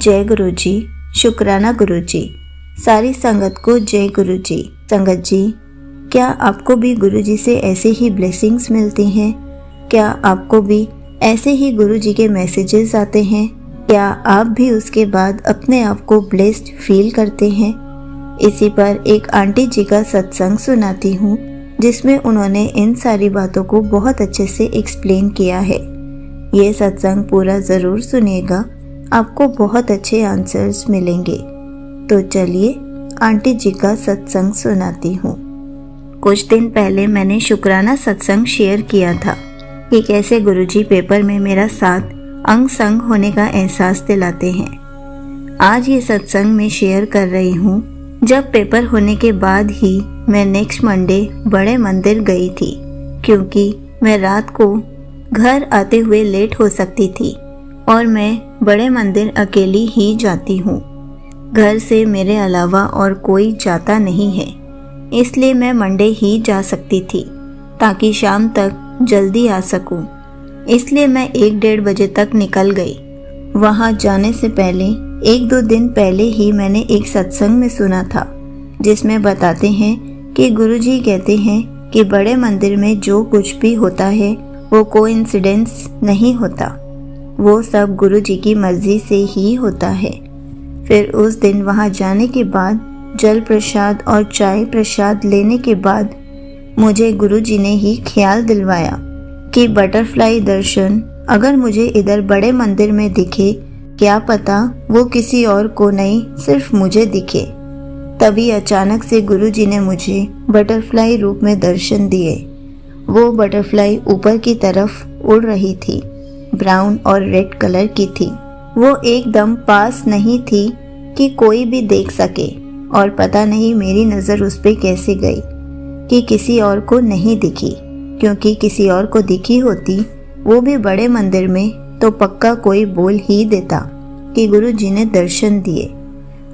जय गुरु जी, शुक्राना गुरु जी। सारी संगत को जय गुरु जी। संगत जी, क्या आपको भी गुरु जी से ऐसे ही ब्लेसिंग्स मिलती हैं? क्या आपको भी ऐसे ही गुरु जी के मैसेजेस आते हैं? क्या आप भी उसके बाद अपने आप को ब्लेस्ड फील करते हैं? इसी पर एक आंटी जी का सत्संग सुनाती हूँ, जिसमें उन्होंने इन सारी बातों को बहुत अच्छे से एक्सप्लेन किया है। ये सत्संग पूरा ज़रूर सुनिएगा, आपको बहुत अच्छे आंसर्स मिलेंगे। तो चलिए आंटी जी का सत्संग सुनाती हूँ। कुछ दिन पहले मैंने शुक्राना सत्संग शेयर किया था कि कैसे गुरुजी पेपर में मेरा साथ अंग संग होने का एहसास दिलाते हैं। आज ये सत्संग मैं शेयर कर रही हूँ जब पेपर होने के बाद ही मैं नेक्स्ट मंडे बड़े मंदिर गई थी, क्योंकि मैं रात को घर आते हुए लेट हो सकती थी और मैं बड़े मंदिर अकेली ही जाती हूँ। घर से मेरे अलावा और कोई जाता नहीं है, इसलिए मैं मंडे ही जा सकती थी ताकि शाम तक जल्दी आ सकूं। इसलिए मैं 1-1:30 बजे तक निकल गई। वहाँ जाने से पहले 1-2 दिन पहले ही मैंने एक सत्संग में सुना था, जिसमें बताते हैं कि गुरुजी कहते हैं कि बड़े मंदिर में जो कुछ भी होता है वो कोइंसिडेंस नहीं होता, वो सब गुरु जी की मर्जी से ही होता है। फिर उस दिन वहाँ जाने के बाद जल प्रसाद और चाय प्रसाद लेने के बाद मुझे गुरु जी ने ही ख्याल दिलवाया कि बटरफ्लाई दर्शन अगर मुझे इधर बड़े मंदिर में दिखे, क्या पता वो किसी और को नहीं सिर्फ मुझे दिखे। तभी अचानक से गुरु जी ने मुझे बटरफ्लाई रूप में दर्शन दिए। वो बटरफ्लाई ऊपर की तरफ उड़ रही थी, ब्राउन और रेड कलर की थी। वो एकदम पास नहीं थी कि कोई भी देख सके, और पता नहीं मेरी नज़र उस पे कैसे गई कि किसी और को नहीं दिखी, क्योंकि किसी और को दिखी होती, वो भी बड़े मंदिर में, तो पक्का कोई बोल ही देता कि गुरु जी ने दर्शन दिए।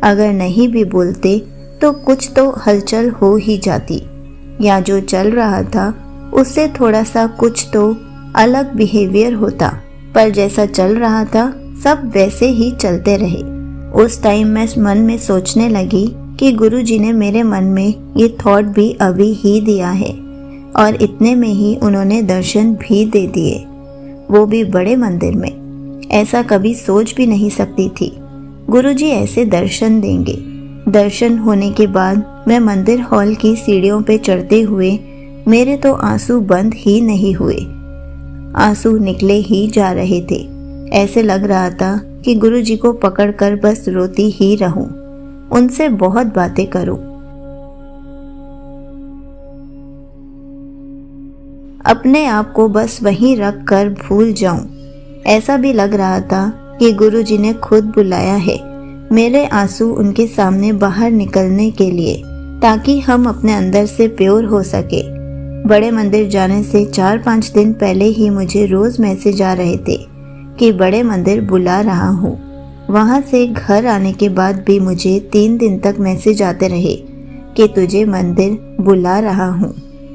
अगर नहीं भी बोलते तो कुछ तो हलचल हो ही जाती, या जो चल रहा था उससे थोड़ा सा कुछ तो अलग बिहेवियर होता, पर जैसा चल रहा था सब वैसे ही चलते रहे। उस टाइम मैं मन में सोचने लगी कि गुरु जी ने मेरे मन में ये थॉट भी अभी ही दिया है, और इतने में ही उन्होंने दर्शन भी दे दिए, वो भी बड़े मंदिर में। ऐसा कभी सोच भी नहीं सकती थी गुरु जी ऐसे दर्शन देंगे। दर्शन होने के बाद मैं मंदिर हॉल की सीढ़ियों पे चढ़ते हुए मेरे तो आंसू बंद ही नहीं हुए, आंसू निकले ही जा रहे थे। ऐसे लग रहा था कि गुरु जी को पकड़कर बस रोती ही रहूं, उनसे बहुत बातें करूं। अपने आप को बस वहीं रख कर भूल जाऊं। ऐसा भी लग रहा था कि गुरु जी ने खुद बुलाया है मेरे आंसू उनके सामने बाहर निकलने के लिए, ताकि हम अपने अंदर से प्योर हो सके। बड़े मंदिर जाने से 4-5 दिन पहले ही मुझे रोज मैसेज आ रहे थे कि बड़े मंदिर बुला रहा हूँ। वहाँ से घर आने के बाद भी मुझे 3 दिन तक मैसेज आते रहे कि तुझे मंदिर बुला रहा हूँ।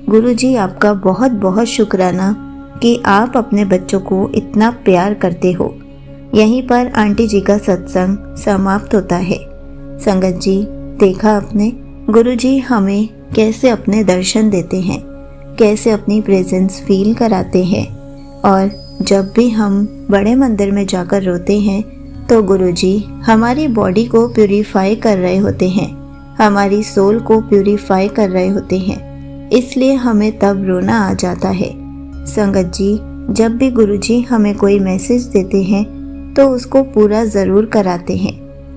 गुरुजी, आपका बहुत बहुत शुक्राना कि आप अपने बच्चों को इतना प्यार करते हो। यहीं पर आंटी जी का सत्संग समाप्त होता है। संगत जी, देखा आपने गुरुजी हमें कैसे अपने दर्शन देते हैं, कैसे अपनी प्रेजेंस फील कराते हैं। और जब भी हम बड़े मंदिर में जाकर रोते हैं तो गुरुजी हमारी बॉडी को प्यूरीफाई कर रहे होते हैं, हमारी सोल को प्यूरीफाई कर रहे होते हैं, इसलिए हमें तब रोना आ जाता है। संगत जी, जब भी गुरुजी हमें कोई मैसेज देते हैं तो उसको पूरा ज़रूर कराते हैं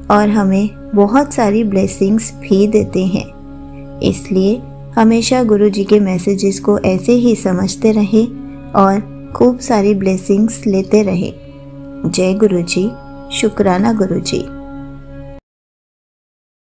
और हमें बहुत सारी ब्लेसिंग्स भी देते हैं। इसलिए हमेशा गुरु जी के मैसेजेस को ऐसे ही समझते रहे और खूब सारी ब्लेसिंग्स लेते रहे। जय गुरु जी, शुक्राना गुरु जी।